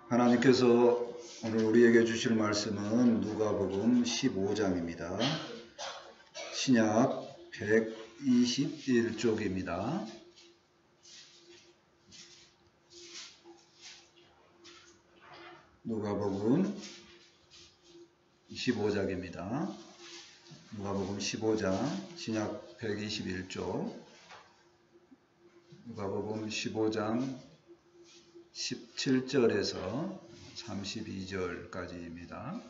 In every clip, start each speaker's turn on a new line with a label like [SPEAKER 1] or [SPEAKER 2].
[SPEAKER 1] 하나님께서 오늘 우리에게 주실 말씀은 누가복음 15장입니다. 신약 121쪽입니다. 누가복음 15장입니다. 누가복음 15장 신약 121쪽 누가복음 15장 17절에서 32절까지입니다.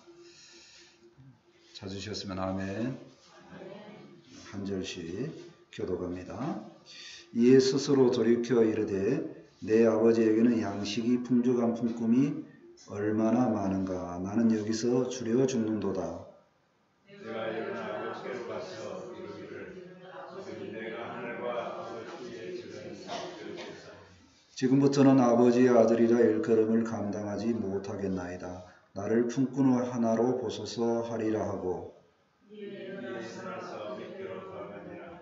[SPEAKER 1] 찾으셨으면 아멘. 한 절씩 교독합니다. 이에 스스로 돌이켜 이르되 내 아버지에게는 양식이 풍족한 품꾼이 얼마나 많은가. 나는 여기서 주려 죽는도다.
[SPEAKER 2] 내가 일어나 아버지께로 가서 이르기를 아버지 내가 하늘과 아버지의 지는 들으시사
[SPEAKER 1] 지금부터는 아버지의 아들이라 일컬음을 감당하지 못하겠나이다. 나를 품꾼 하나로 보소서 하리라 하고
[SPEAKER 2] 이에 일어나서 몇 가느니라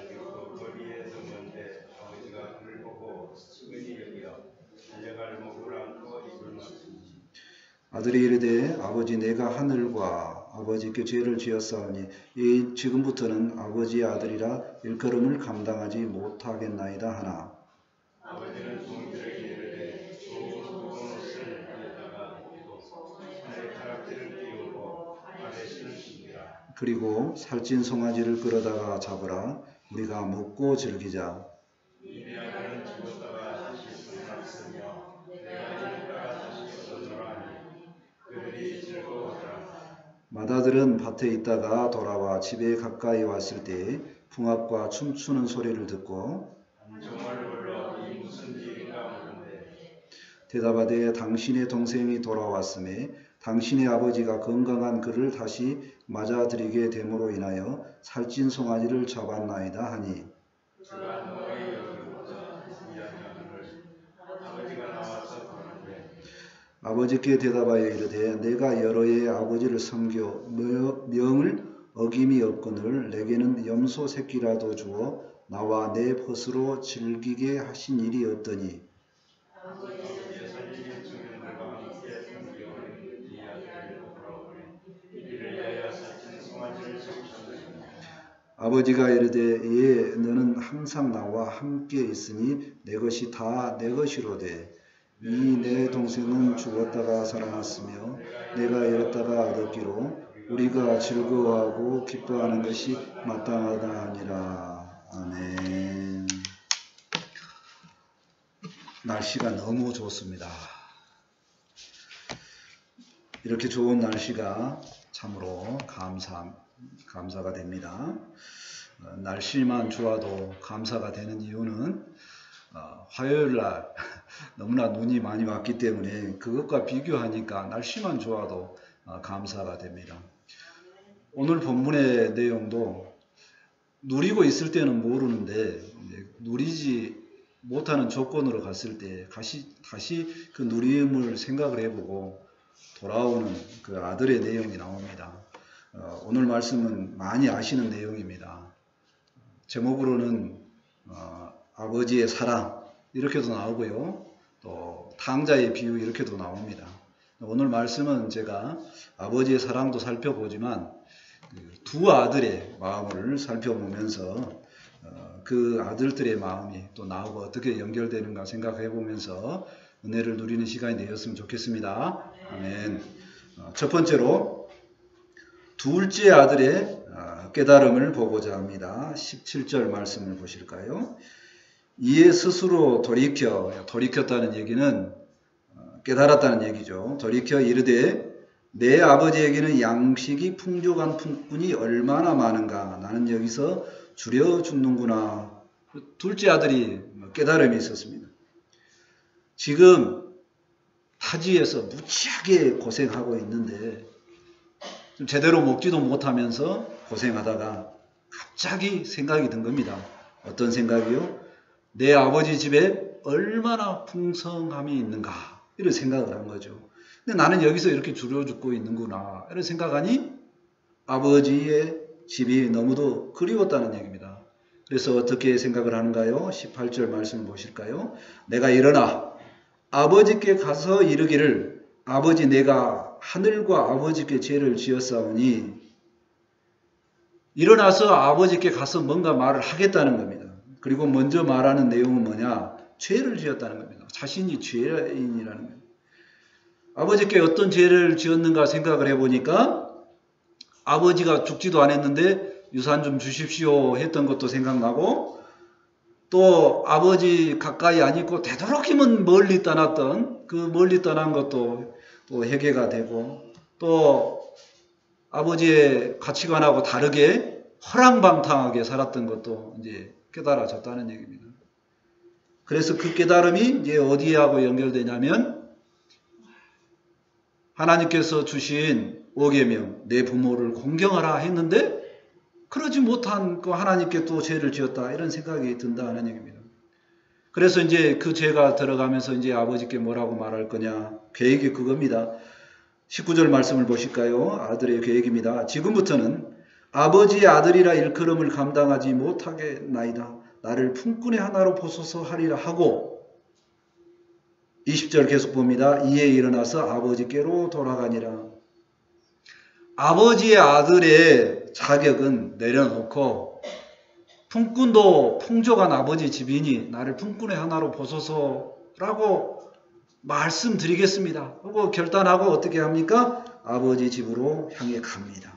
[SPEAKER 2] 그리고 거리에 서는데 아버지가 그를 보고 측은히 여겨 달려갈 목을 안고 입을 맞추니
[SPEAKER 1] 아들이 이르되 아버지 내가 하늘과 아버지께 죄를 지었사오니 지금부터는 아버지의 아들이라 일컬음을 감당하지 못하겠나이다 하나
[SPEAKER 2] 아버지는 종들에게 이르되 두꺼운 옷을 입다가 입고 손에 가락지를 띄우고 발에 신으시니라.
[SPEAKER 1] 그리고 살찐 송아지를 끌어다가 잡으라 우리가 먹고 즐기자.
[SPEAKER 2] 이 아들은 죽었다가 다시 살았으며 내가 죽었다가 다시 얻어노라 하니 그들이 즐거워하더라.
[SPEAKER 1] 맏아들은 밭에 있다가 돌아와 집에 가까이 왔을 때 풍악과 춤추는 소리를 듣고
[SPEAKER 2] 종을 불러 이 무슨 일인가 묻는데
[SPEAKER 1] 대답하되 당신의 동생이 돌아왔음에 당신의 아버지가 건강한 그를 다시 맞아들이게 됨으로 인하여 살찐 송아지를 잡았나이다 하니
[SPEAKER 2] 그가 너희 여기부터 이야기하기를 아버지가 나와서 보는데
[SPEAKER 1] 아버지께 대답하여 이르되 내가 여러 해의 아버지를 섬겨 명을 어김이 없거늘 내게는 염소 새끼라도 주어 나와 내 벗으로 즐기게 하신 일이 없더니
[SPEAKER 2] 아버지의 살리신 청년들과 함께 섬기오는 이 아들을 돌아오니 이를 위하여 살찐 송아지를 잡으셨느니라.
[SPEAKER 1] 아버지가 이르되 예 너는 항상 나와 함께 있으니 내 것이 다 내 것이로되 이 내 동생은 죽었다가 살아났으며 내가 잃었다가 얻었기로 우리가 즐거워하고 기뻐하는 것이 마땅하다 하니라. 아멘. 날씨가 너무 좋습니다. 이렇게 좋은 날씨가 참으로 감사가 됩니다. 날씨만 좋아도 감사가 되는 이유는 화요일 날 너무나 눈이 많이 왔기 때문에 그것과 비교하니까 날씨만 좋아도 감사가 됩니다. 오늘 본문의 내용도 누리고 있을 때는 모르는데 누리지 못하는 조건으로 갔을 때 다시 그 누림을 생각을 해보고 돌아오는 그 아들의 내용이 나옵니다. 오늘 말씀은 많이 아시는 내용입니다. 제목으로는 아버지의 사랑 이렇게도 나오고요. 또 탕자의 비유 이렇게도 나옵니다. 오늘 말씀은 제가 아버지의 사랑도 살펴보지만 두 아들의 마음을 살펴보면서 그 아들들의 마음이 또 나하고 어떻게 연결되는가 생각해 보면서 은혜를 누리는 시간이 되었으면 좋겠습니다. 아멘. 첫 번째로 둘째 아들의 깨달음을 보고자 합니다. 17절 말씀을 보실까요? 이에 스스로 돌이켰다는 얘기는 깨달았다는 얘기죠. 돌이켜 이르되 내 아버지에게는 양식이 풍족한 품꾼이 얼마나 많은가. 나는 여기서 주려 죽는구나. 둘째 아들이 깨달음이 있었습니다. 지금 타지에서 무지하게 고생하고 있는데 좀 제대로 먹지도 못하면서 고생하다가 갑자기 생각이 든 겁니다. 어떤 생각이요? 내 아버지 집에 얼마나 풍성함이 있는가 이런 생각을 한 거죠. 근데 나는 여기서 이렇게 주려 죽고 있는구나 이런 생각하니 아버지의 집이 너무도 그리웠다는 얘기입니다. 그래서 어떻게 생각을 하는가요? 18절 말씀을 보실까요? 내가 일어나 아버지께 가서 이르기를 아버지 내가 하늘과 아버지께 죄를 지었사오니 일어나서 아버지께 가서 뭔가 말을 하겠다는 겁니다. 그리고 먼저 말하는 내용은 뭐냐? 죄를 지었다는 겁니다. 자신이 죄인이라는 겁니다. 아버지께 어떤 죄를 지었는가 생각을 해보니까 아버지가 죽지도 않았는데 유산 좀 주십시오 했던 것도 생각나고 또 아버지 가까이 안 있고 되도록이면 멀리 떠났던 그 멀리 떠난 것도 또 회개가 되고 또 아버지의 가치관하고 다르게 허랑방탕하게 살았던 것도 이제 깨달아졌다는 얘기입니다. 그래서 그 깨달음이 이제 어디하고 연결되냐면 하나님께서 주신 5계명 내 부모를 공경하라 했는데 그러지 못한 그 하나님께 또 죄를 지었다 이런 생각이 든다는 얘기입니다. 그래서 이제 그 죄가 들어가면서 이제 아버지께 뭐라고 말할 거냐 계획이 그겁니다. 19절 말씀을 보실까요? 아들의 계획입니다. 지금부터는 아버지의 아들이라 일컬음을 감당하지 못하겠나이다. 나를 품꾼의 하나로 보소서 하리라 하고 20절 계속 봅니다. 이에 일어나서 아버지께로 돌아가니라. 아버지의 아들의 자격은 내려놓고 품꾼도 풍족한 아버지 집이니 나를 품꾼의 하나로 보소서라고 말씀드리겠습니다. 하고 결단하고 어떻게 합니까? 아버지 집으로 향해 갑니다.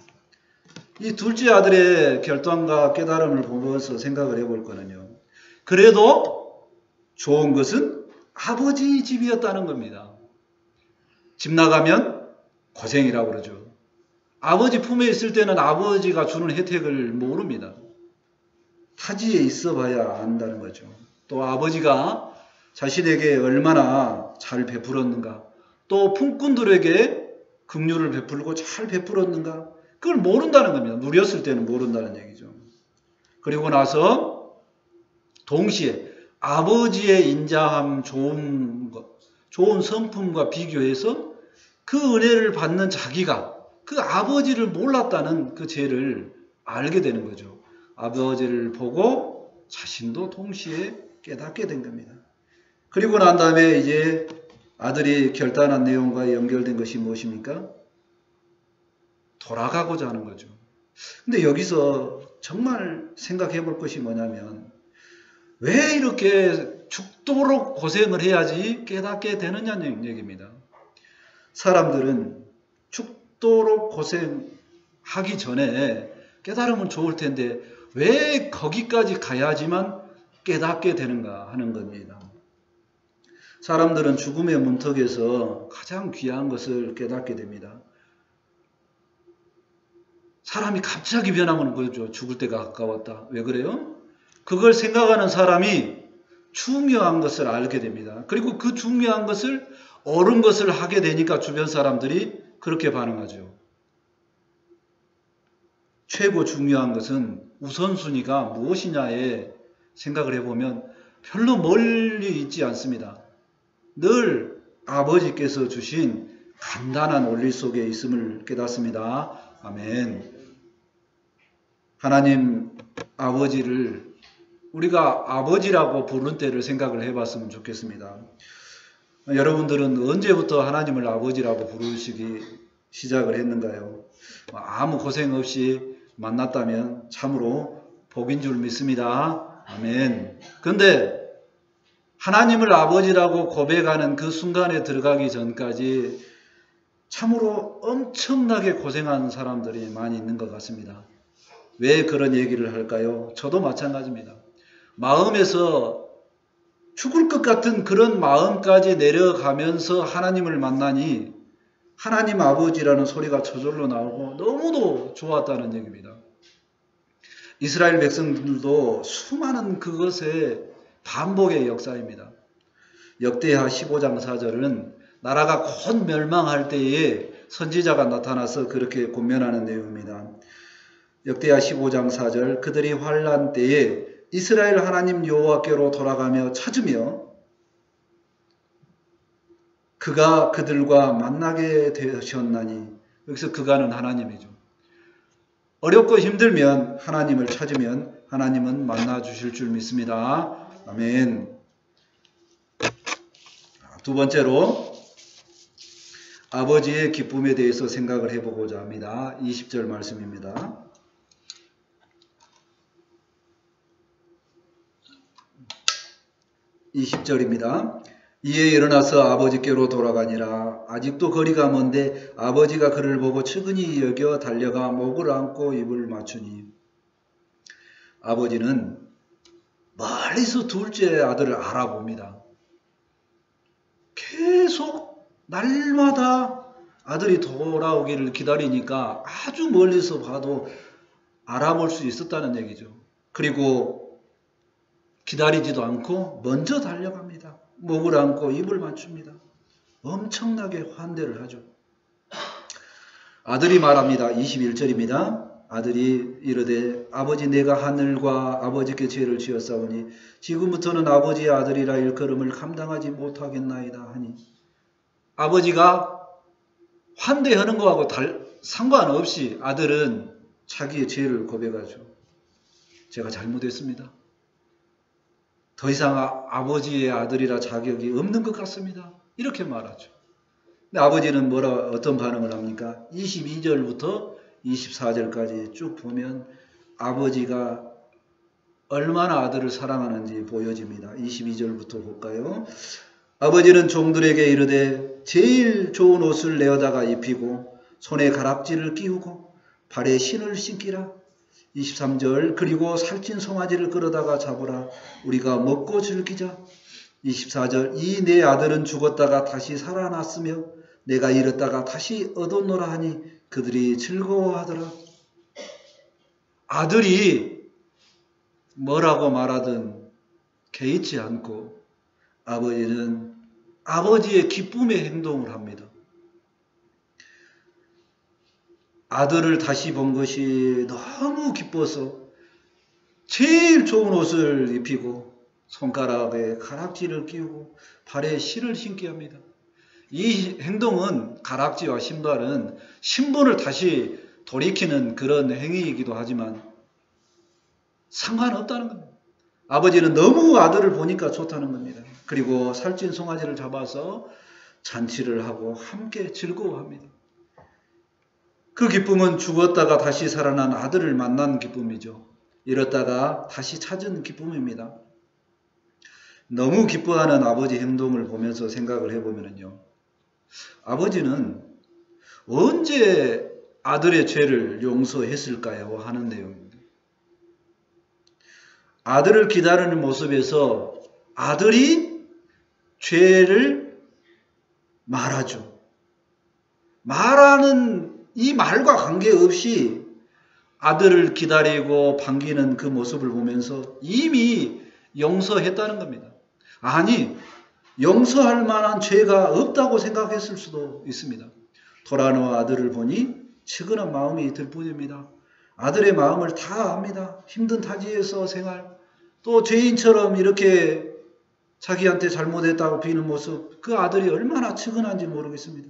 [SPEAKER 1] 이 둘째 아들의 결단과 깨달음을 보면서 생각을 해볼 거는요. 그래도 좋은 것은 아버지 집이었다는 겁니다. 집 나가면 고생이라고 그러죠. 아버지 품에 있을 때는 아버지가 주는 혜택을 모릅니다. 타지에 있어 봐야 안다는 거죠. 또 아버지가 자신에게 얼마나 잘 베풀었는가, 또 품꾼들에게 긍휼을 베풀고 잘 베풀었는가, 그걸 모른다는 겁니다. 누렸을 때는 모른다는 얘기죠. 그리고 나서 동시에 아버지의 인자함, 좋은 것, 좋은 성품과 비교해서 그 은혜를 받는 자기가 그 아버지를 몰랐다는 그 죄를 알게 되는 거죠. 아버지를 보고 자신도 동시에 깨닫게 된 겁니다. 그리고 난 다음에 이제 아들이 결단한 내용과 연결된 것이 무엇입니까? 돌아가고자 하는 거죠. 근데 여기서 정말 생각해 볼 것이 뭐냐면 왜 이렇게 죽도록 고생을 해야지 깨닫게 되느냐는 얘기입니다. 사람들은 죽도록 고생하기 전에 깨달으면 좋을 텐데 왜 거기까지 가야지만 깨닫게 되는가 하는 겁니다. 사람들은 죽음의 문턱에서 가장 귀한 것을 깨닫게 됩니다. 사람이 갑자기 변하면 보여줘. 죽을 때가 가까웠다. 왜 그래요? 그걸 생각하는 사람이 중요한 것을 알게 됩니다. 그리고 그 중요한 것을 옳은 것을 하게 되니까 주변 사람들이 그렇게 반응하죠. 최고 중요한 것은 우선순위가 무엇이냐에 생각을 해보면 별로 멀리 있지 않습니다. 늘 아버지께서 주신 간단한 원리 속에 있음을 깨닫습니다. 아멘. 하나님 아버지를 우리가 아버지라고 부르는 때를 생각을 해봤으면 좋겠습니다. 여러분들은 언제부터 하나님을 아버지라고 부르시기 시작을 했는가요? 아무 고생 없이 만났다면 참으로 복인 줄 믿습니다. 아멘. 그런데 하나님을 아버지라고 고백하는 그 순간에 들어가기 전까지 참으로 엄청나게 고생한 사람들이 많이 있는 것 같습니다. 왜 그런 얘기를 할까요? 저도 마찬가지입니다. 마음에서 죽을 것 같은 그런 마음까지 내려가면서 하나님을 만나니 하나님 아버지라는 소리가 저절로 나오고 너무도 좋았다는 얘기입니다. 이스라엘 백성들도 수많은 그것의 반복의 역사입니다. 역대하 15장 4절은 나라가 곧 멸망할 때에 선지자가 나타나서 그렇게 권면하는 내용입니다. 역대하 15장 4절 그들이 환난 때에 이스라엘 하나님 여호와께로 돌아가며 찾으며 그가 그들과 만나게 되셨나니 여기서 그가는 하나님이죠. 어렵고 힘들면 하나님을 찾으면 하나님은 만나 주실 줄 믿습니다. 아멘. 두 번째로 아버지의 기쁨에 대해서 생각을 해보고자 합니다. 20절 말씀입니다. 20절입니다. 이에 일어나서 아버지께로 돌아가니라. 아직도 거리가 먼데 아버지가 그를 보고 측은히 여겨 달려가 목을 안고 입을 맞추니. 아버지는 멀리서 둘째 아들을 알아봅니다. 계속 날마다 아들이 돌아오기를 기다리니까 아주 멀리서 봐도 알아볼 수 있었다는 얘기죠. 그리고 기다리지도 않고 먼저 달려갑니다. 목을 안고 입을 맞춥니다. 엄청나게 환대를 하죠. 아들이 말합니다. 21절입니다. 아들이 이르되 아버지 내가 하늘과 아버지께 죄를 지었사오니 지금부터는 아버지의 아들이라 일컬음을 감당하지 못하겠나이다 하니, 아버지가 환대하는 거하고 상관없이 아들은 자기의 죄를 고백하죠. 제가 잘못했습니다. 더 이상 아버지의 아들이라 자격이 없는 것 같습니다. 이렇게 말하죠. 근데 아버지는 어떤 반응을 합니까? 22절부터 24절까지 쭉 보면 아버지가 얼마나 아들을 사랑하는지 보여집니다. 22절부터 볼까요? 아버지는 종들에게 이르되 제일 좋은 옷을 내어다가 입히고 손에 가락지를 끼우고 발에 신을 신기라. 23절 그리고 살찐 송아지를 끌어다가 잡으라. 우리가 먹고 즐기자. 24절 이 내 아들은 죽었다가 다시 살아났으며 내가 잃었다가 다시 얻었노라 하니 그들이 즐거워하더라. 아들이 뭐라고 말하든 개의치 않고 아버지는 아버지의 기쁨의 행동을 합니다. 아들을 다시 본 것이 너무 기뻐서 제일 좋은 옷을 입히고 손가락에 가락지를 끼우고 발에 실을 신게 합니다. 이 행동은, 가락지와 신발은 신분을 다시 돌이키는 그런 행위이기도 하지만 상관없다는 겁니다. 아버지는 너무 아들을 보니까 좋다는 겁니다. 그리고 살찐 송아지를 잡아서 잔치를 하고 함께 즐거워합니다. 그 기쁨은 죽었다가 다시 살아난 아들을 만난 기쁨이죠. 잃었다가 다시 찾은 기쁨입니다. 너무 기뻐하는 아버지 행동을 보면서 생각을 해보면요, 아버지는 언제 아들의 죄를 용서했을까요? 하는 내용입니다. 아들을 기다리는 모습에서 아들이 죄를 말하죠. 말하는 이 말과 관계없이 아들을 기다리고 반기는 그 모습을 보면서 이미 용서했다는 겁니다. 아니, 용서할 만한 죄가 없다고 생각했을 수도 있습니다. 돌아놓은 아들을 보니 측은한 마음이 들 뿐입니다. 아들의 마음을 다 압니다. 힘든 타지에서 생활, 또 죄인처럼 이렇게 자기한테 잘못했다고 비는 모습, 그 아들이 얼마나 측은한지 모르겠습니다.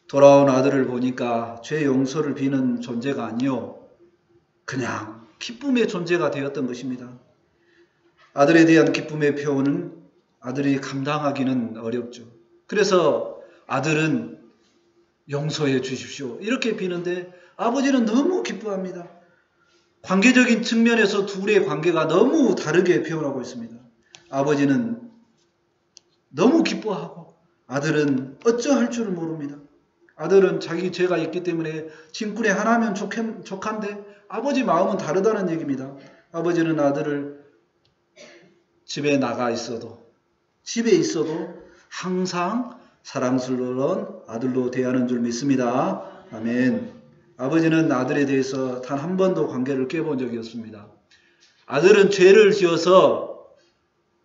[SPEAKER 1] 돌아온 아들을 보니까 죄 용서를 비는 존재가 아니요, 그냥 기쁨의 존재가 되었던 것입니다. 아들에 대한 기쁨의 표현은 아들이 감당하기는 어렵죠. 그래서 아들은 용서해 주십시오 이렇게 비는데 아버지는 너무 기뻐합니다. 관계적인 측면에서 둘의 관계가 너무 다르게 표현하고 있습니다. 아버지는 너무 기뻐하고 아들은 어쩌할 줄을 모릅니다. 아들은 자기 죄가 있기 때문에 짐꾼이 하나면 족한데 아버지 마음은 다르다는 얘기입니다. 아버지는 아들을 집에 나가 있어도, 집에 있어도 항상 사랑스러운 아들로 대하는 줄 믿습니다. 아멘. 아버지는 아들에 대해서 단 한 번도 관계를 깨본 적이 없습니다. 아들은 죄를 지어서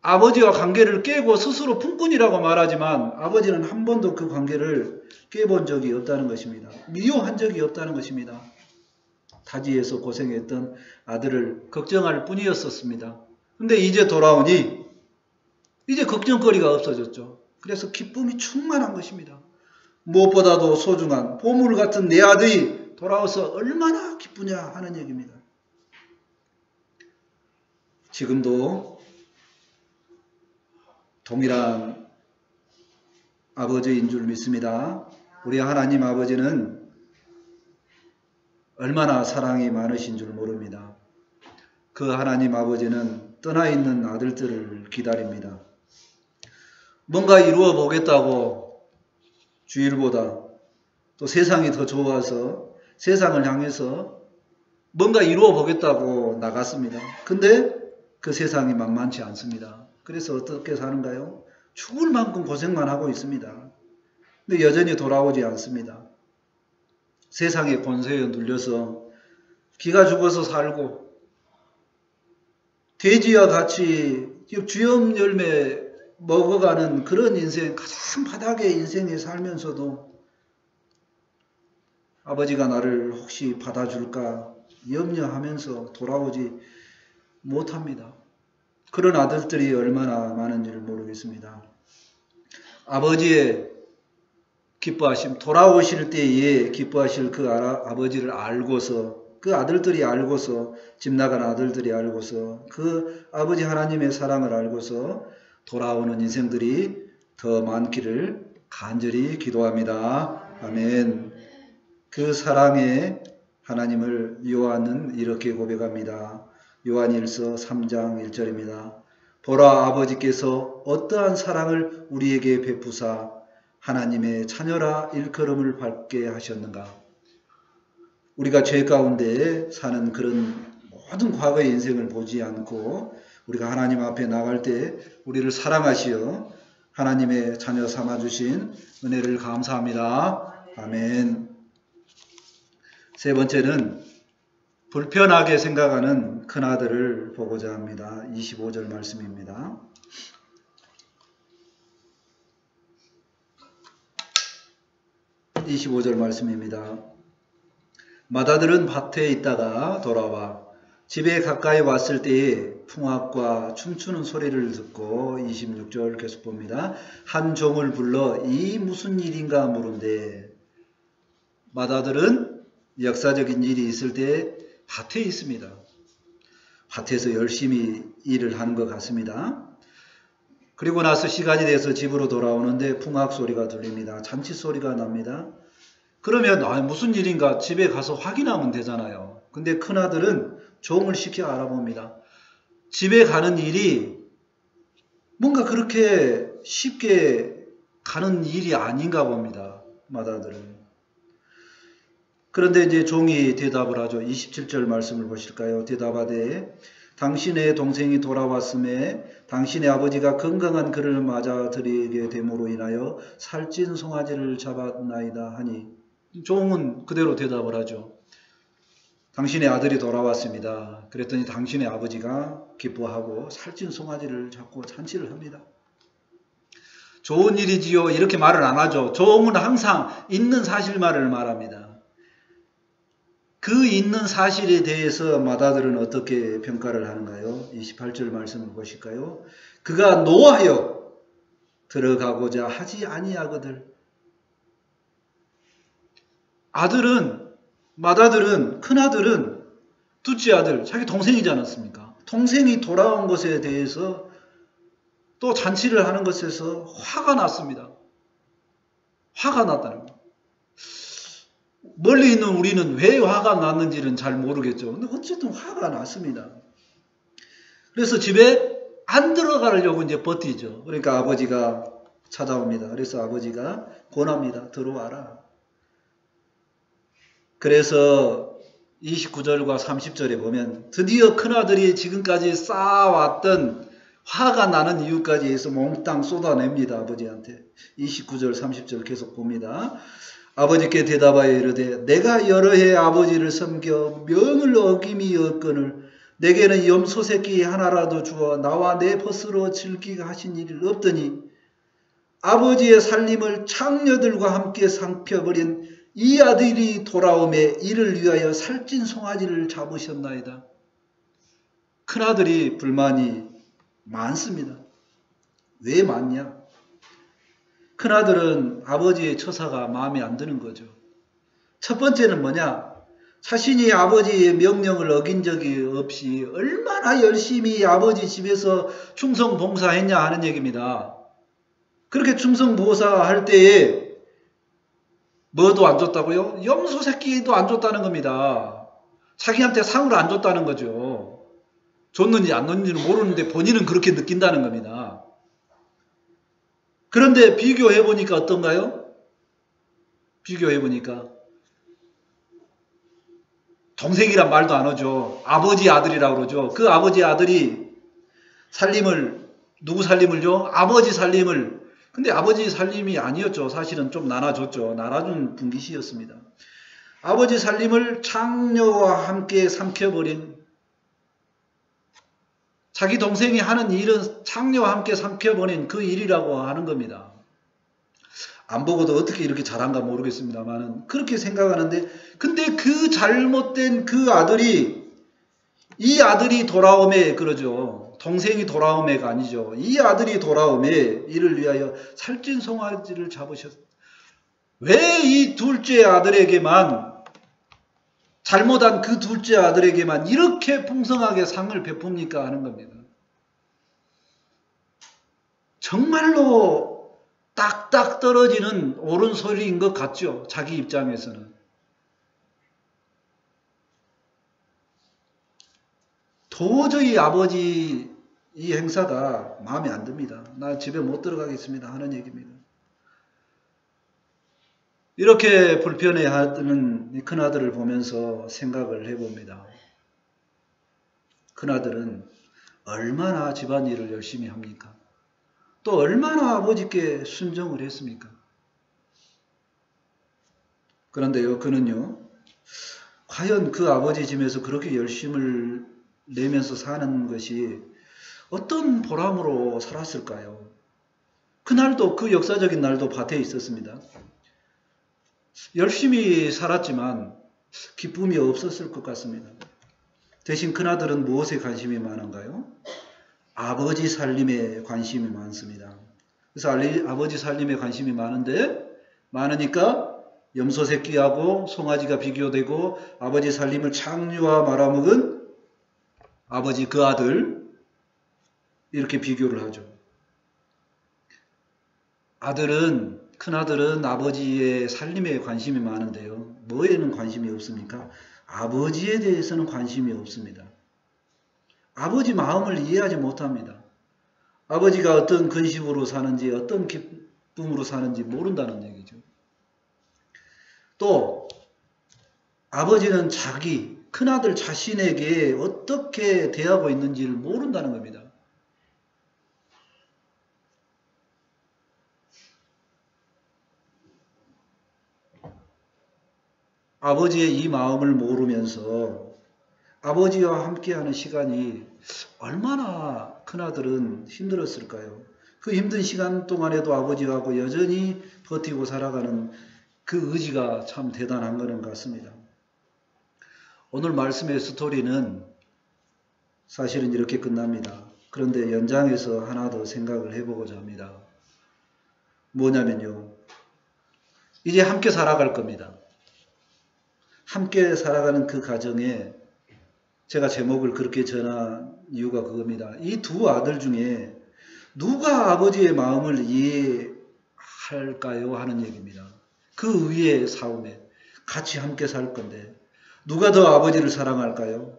[SPEAKER 1] 아버지와 관계를 깨고 스스로 품꾼이라고 말하지만 아버지는 한 번도 그 관계를 깨본 적이 없다는 것입니다. 미워한 적이 없다는 것입니다. 타지에서 고생했던 아들을 걱정할 뿐이었었습니다. 근데 이제 돌아오니 이제 걱정거리가 없어졌죠. 그래서 기쁨이 충만한 것입니다. 무엇보다도 소중한 보물 같은 내 아들이 돌아와서 얼마나 기쁘냐 하는 얘기입니다. 지금도 동일한 아버지인 줄 믿습니다. 우리 하나님 아버지는 얼마나 사랑이 많으신 줄 모릅니다. 그 하나님 아버지는 떠나 있는 아들들을 기다립니다. 뭔가 이루어 보겠다고 주일보다 또 세상이 더 좋아서 세상을 향해서 뭔가 이루어 보겠다고 나갔습니다. 근데 그 세상이 만만치 않습니다. 그래서 어떻게 사는가요? 죽을 만큼 고생만 하고 있습니다. 근데 여전히 돌아오지 않습니다. 세상의 권세에 눌려서 기가 죽어서 살고 돼지와 같이 주염 열매 먹어가는 그런 인생, 가장 바닥의 인생에 살면서도 아버지가 나를 혹시 받아줄까 염려하면서 돌아오지 못합니다. 그런 아들들이 얼마나 많은지를 모르겠습니다. 아버지의 기뻐하심, 돌아오실 때에 기뻐하실 그 아버지를 알고서, 그 아들들이 알고서, 집 나간 아들들이 알고서, 그 아버지 하나님의 사랑을 알고서 돌아오는 인생들이 더 많기를 간절히 기도합니다. 아멘. 그 사랑의 하나님을 요한은 이렇게 고백합니다. 요한일서 3장 1절입니다. 보라, 아버지께서 어떠한 사랑을 우리에게 베푸사 하나님의 자녀라 일컬음을 받게 하셨는가. 우리가 죄 가운데 사는 그런 모든 과거의 인생을 보지 않고 우리가 하나님 앞에 나갈 때 우리를 사랑하시어 하나님의 자녀 삼아주신 은혜를 감사합니다. 아멘. 세 번째는 불편하게 생각하는 큰아들을 보고자 합니다. 25절 말씀입니다. 맏아들은 밭에 있다가 돌아와 집에 가까이 왔을 때에 풍악과 춤추는 소리를 듣고 26절 계속 봅니다. 한 종을 불러 이 무슨 일인가 물은데, 맏아들은 역사적인 일이 있을 때 밭에 있습니다. 밭에서 열심히 일을 하는 것 같습니다. 그리고 나서 시간이 돼서 집으로 돌아오는데 풍악 소리가 들립니다. 잔치 소리가 납니다. 그러면 무슨 일인가 집에 가서 확인하면 되잖아요. 근데 큰아들은 종을 시켜 알아봅니다. 집에 가는 일이 뭔가 그렇게 쉽게 가는 일이 아닌가 봅니다. 맏아들은. 그런데 이제 종이 대답을 하죠. 27절 말씀을 보실까요? 대답하되 당신의 동생이 돌아왔음에 당신의 아버지가 건강한 그를 맞아들이게 됨으로 인하여 살찐 송아지를 잡았나이다 하니, 종은 그대로 대답을 하죠. 당신의 아들이 돌아왔습니다. 그랬더니 당신의 아버지가 기뻐하고 살찐 송아지를 잡고 잔치를 합니다. 좋은 일이지요. 이렇게 말을 안 하죠. 종은 항상 있는 사실만을 말합니다. 그 있는 사실에 대해서 맏아들은 어떻게 평가를 하는가요? 28절 말씀을 보실까요? 그가 노하여 들어가고자 하지 아니하거늘. 맏아들은, 큰아들은 둘째 아들, 자기 동생이지 않았습니까? 동생이 돌아온 것에 대해서 또 잔치를 하는 것에서 화가 났습니다. 화가 났다는 거예요. 멀리 있는 우리는 왜 화가 났는지는 잘 모르겠죠. 근데 어쨌든 화가 났습니다. 그래서 집에 안 들어가려고 이제 버티죠. 그러니까 아버지가 찾아옵니다. 그래서 아버지가 권합니다. 들어와라. 그래서 29절과 30절에 보면 드디어 큰아들이 지금까지 쌓아왔던 화가 나는 이유까지 해서 몽땅 쏟아냅니다. 아버지한테. 29절 30절 계속 봅니다. 아버지께 대답하여 이르되 내가 여러 해 아버지를 섬겨 명을 어김이 없거늘 내게는 염소 새끼 하나라도 주어 나와 내 벗으로 즐기게 하신 일이 없더니 아버지의 살림을 창녀들과 함께 상펴버린 이 아들이 돌아오매 이를 위하여 살찐 송아지를 잡으셨나이다. 큰아들이 불만이 많습니다. 왜 많냐? 큰아들은 아버지의 처사가 마음에 안 드는 거죠. 첫 번째는 뭐냐? 자신이 아버지의 명령을 어긴 적이 없이 얼마나 열심히 아버지 집에서 충성 봉사했냐 하는 얘기입니다. 그렇게 충성보사 할 때에 뭐도 안 줬다고요? 염소 새끼도 안 줬다는 겁니다. 자기한테 상을 안 줬다는 거죠. 줬는지 안 줬는지는 모르는데 본인은 그렇게 느낀다는 겁니다. 그런데 비교해보니까 어떤가요? 비교해보니까 동생이란 말도 안 하죠. 아버지 아들이라고 그러죠. 그 아버지 아들이 살림을, 누구 살림을 줘? 아버지 살림을. 근데 아버지 살림이 아니었죠. 사실은 좀 나눠줬죠. 나눠준 분깃이었습니다. 아버지 살림을 창녀와 함께 삼켜버린, 자기 동생이 하는 일은 창녀와 함께 삼켜버린 그 일이라고 하는 겁니다. 안 보고도 어떻게 이렇게 잘한가 모르겠습니다만 그렇게 생각하는데, 근데 그 잘못된 그 아들이, 이 아들이 돌아오매 그러죠. 동생이 돌아오매가 아니죠. 이 아들이 돌아오매 이를 위하여 살찐 송아지를 잡으셨어요. 왜 이 둘째 아들에게만, 잘못한 그 둘째 아들에게만 이렇게 풍성하게 상을 베풉니까 하는 겁니다. 정말로 딱딱 떨어지는 옳은 소리인 것 같죠. 자기 입장에서는. 도저히 아버지 이 행사가 마음에 안 듭니다. 나 집에 못 들어가겠습니다 하는 얘기입니다. 이렇게 불편해하는 이 큰아들을 보면서 생각을 해봅니다. 큰아들은 얼마나 집안일을 열심히 합니까? 또 얼마나 아버지께 순종을 했습니까? 그런데요, 그는요, 과연 그 아버지 집에서 그렇게 열심을 내면서 사는 것이 어떤 보람으로 살았을까요? 그날도, 그 역사적인 날도 밭에 있었습니다. 열심히 살았지만 기쁨이 없었을 것 같습니다. 대신 큰아들은 무엇에 관심이 많은가요? 아버지 살림에 관심이 많습니다. 그래서 아버지 살림에 관심이 많으니까 염소 새끼하고 송아지가 비교되고 아버지 살림을 창녀와 말아먹은 아버지 그 아들, 이렇게 비교를 하죠. 큰아들은 아버지의 살림에 관심이 많은데요. 뭐에는 관심이 없습니까? 아버지에 대해서는 관심이 없습니다. 아버지 마음을 이해하지 못합니다. 아버지가 어떤 근심으로 사는지, 어떤 기쁨으로 사는지 모른다는 얘기죠. 또 아버지는 큰아들 자신에게 어떻게 대하고 있는지를 모른다는 겁니다. 아버지의 이 마음을 모르면서 아버지와 함께하는 시간이 얼마나 큰아들은 힘들었을까요? 그 힘든 시간 동안에도 아버지하고 여전히 버티고 살아가는 그 의지가 참 대단한 것은 같습니다. 오늘 말씀의 스토리는 사실은 이렇게 끝납니다. 그런데 연장해서 하나 더 생각을 해보고자 합니다. 뭐냐면요, 이제 함께 살아갈 겁니다. 함께 살아가는 그 가정에 제가 제목을 그렇게 정한 이유가 그겁니다. 이 두 아들 중에 누가 아버지의 마음을 이해할까요? 하는 얘기입니다. 그 위의 싸움에 같이 함께 살 건데 누가 더 아버지를 사랑할까요?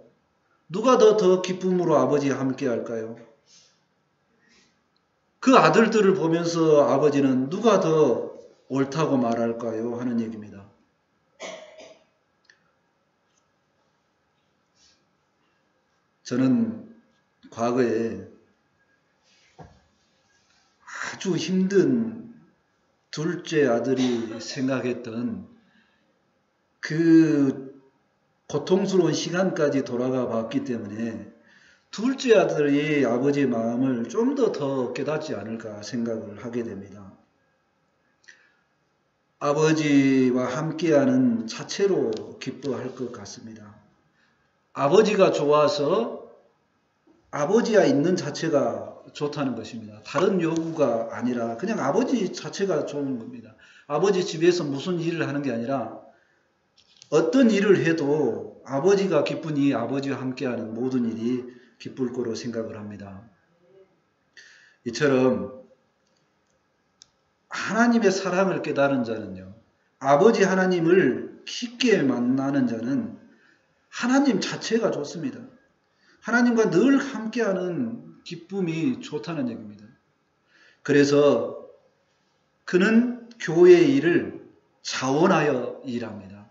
[SPEAKER 1] 누가 더 기쁨으로 아버지와 함께 할까요? 그 아들들을 보면서 아버지는 누가 더 옳다고 말할까요? 하는 얘기입니다. 저는 과거에 아주 힘든 둘째 아들이 생각했던 그 고통스러운 시간까지 돌아가 봤기 때문에 둘째 아들이 아버지의 마음을 좀 더 깨닫지 않을까 생각을 하게 됩니다. 아버지와 함께하는 자체로 기뻐할 것 같습니다. 아버지가 좋아서 아버지와 있는 자체가 좋다는 것입니다. 다른 요구가 아니라 그냥 아버지 자체가 좋은 겁니다. 아버지 집에서 무슨 일을 하는 게 아니라 어떤 일을 해도 아버지가 기쁘니 아버지와 함께하는 모든 일이 기쁠 거로 생각을 합니다. 이처럼 하나님의 사랑을 깨달은 자는요, 아버지 하나님을 깊게 만나는 자는 하나님 자체가 좋습니다. 하나님과 늘 함께하는 기쁨이 좋다는 얘기입니다. 그래서 그는 교회의 일을 자원하여 일합니다.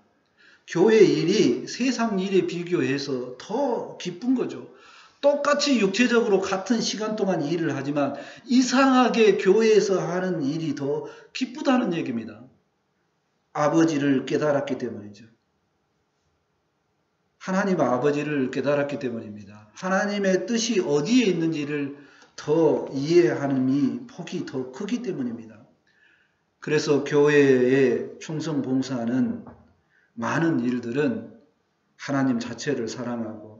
[SPEAKER 1] 교회 일이 세상 일에 비교해서 더 기쁜 거죠. 똑같이 육체적으로 같은 시간 동안 일을 하지만 이상하게 교회에서 하는 일이 더 기쁘다는 얘기입니다. 아버지를 깨달았기 때문이죠. 하나님 아버지를 깨달았기 때문입니다. 하나님의 뜻이 어디에 있는지를 더 이해하는 폭이 더 크기 때문입니다. 그래서 교회에 충성 봉사하는 많은 일들은 하나님 자체를 사랑하고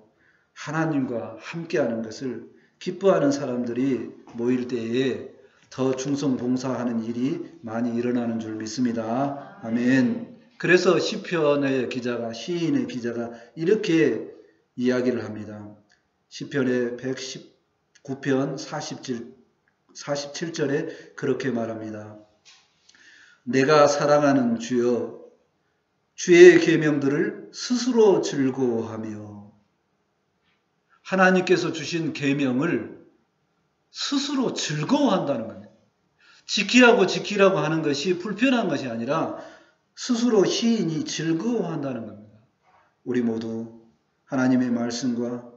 [SPEAKER 1] 하나님과 함께하는 것을 기뻐하는 사람들이 모일 때에 더 충성 봉사하는 일이 많이 일어나는 줄 믿습니다. 아멘. 그래서 시편의 기자가, 시인의 기자가 이렇게 이야기를 합니다. 시편의 119편 47절에 그렇게 말합니다. 내가 사랑하는 주여, 주의 계명들을 스스로 즐거워하며, 하나님께서 주신 계명을 스스로 즐거워한다는 겁니다. 지키라고 하는 것이 불편한 것이 아니라 스스로 시인이 즐거워한다는 겁니다. 우리 모두 하나님의 말씀과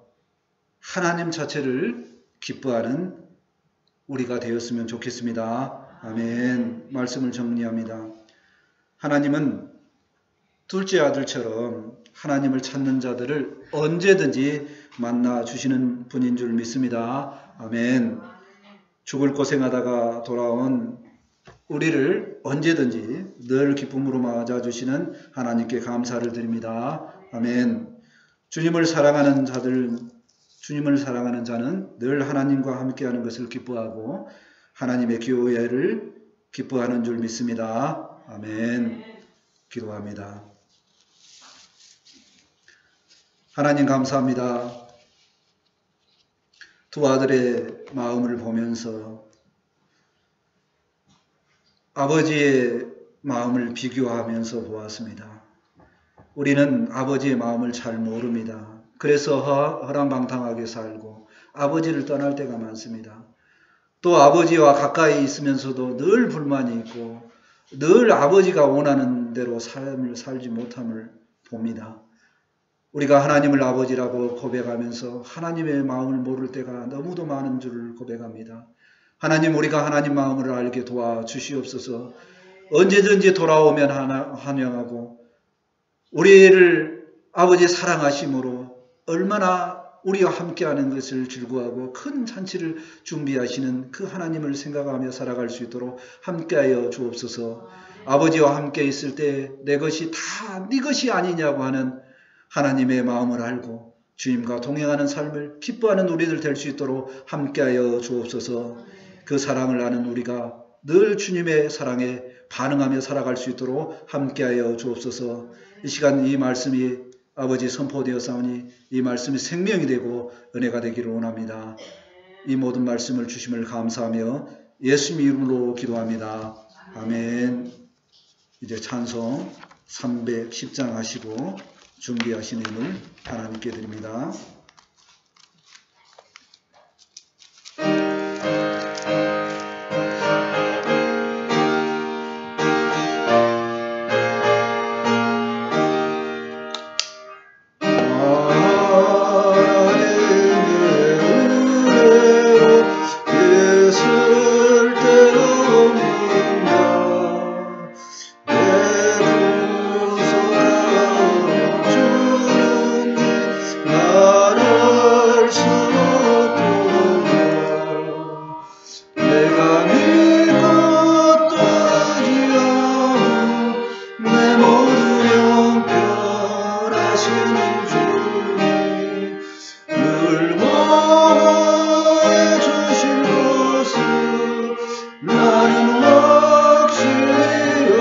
[SPEAKER 1] 하나님 자체를 기뻐하는 우리가 되었으면 좋겠습니다. 아멘. 말씀을 정리합니다. 하나님은 둘째 아들처럼 하나님을 찾는 자들을 언제든지 만나 주시는 분인 줄 믿습니다. 아멘. 죽을 고생하다가 돌아온 우리를 언제든지 늘 기쁨으로 맞아주시는 하나님께 감사를 드립니다. 아멘. 주님을 사랑하는 자는 늘 하나님과 함께하는 것을 기뻐하고 하나님의 교회를 기뻐하는 줄 믿습니다. 아멘. 기도합니다. 하나님 감사합니다. 두 아들의 마음을 보면서 아버지의 마음을 비교하면서 보았습니다. 우리는 아버지의 마음을 잘 모릅니다. 그래서 허랑방탕하게 살고 아버지를 떠날 때가 많습니다. 또 아버지와 가까이 있으면서도 늘 불만이 있고 늘 아버지가 원하는 대로 삶을 살지 못함을 봅니다. 우리가 하나님을 아버지라고 고백하면서 하나님의 마음을 모를 때가 너무도 많은 줄을 고백합니다. 하나님, 우리가 하나님 마음을 알게 도와주시옵소서. 언제든지 돌아오면 환영하고 우리를 아버지 사랑하심으로 얼마나 우리와 함께하는 것을 즐거워하고 큰 잔치를 준비하시는 그 하나님을 생각하며 살아갈 수 있도록 함께하여 주옵소서. 아버지와 함께 있을 때 내 것이 다 네 것이 아니냐고 하는 하나님의 마음을 알고 주님과 동행하는 삶을 기뻐하는 우리들 될 수 있도록 함께하여 주옵소서. 그 사랑을 아는 우리가 늘 주님의 사랑에 반응하며 살아갈 수 있도록 함께하여 주옵소서. 이 시간 이 말씀이 아버지 선포되었사오니 이 말씀이 생명이 되고 은혜가 되기를 원합니다. 이 모든 말씀을 주심을 감사하며 예수님 이름으로 기도합니다. 아멘. 이제 찬송 310장 하시고 준비하신 힘을 하나님께 드립니다. 나는 확신이여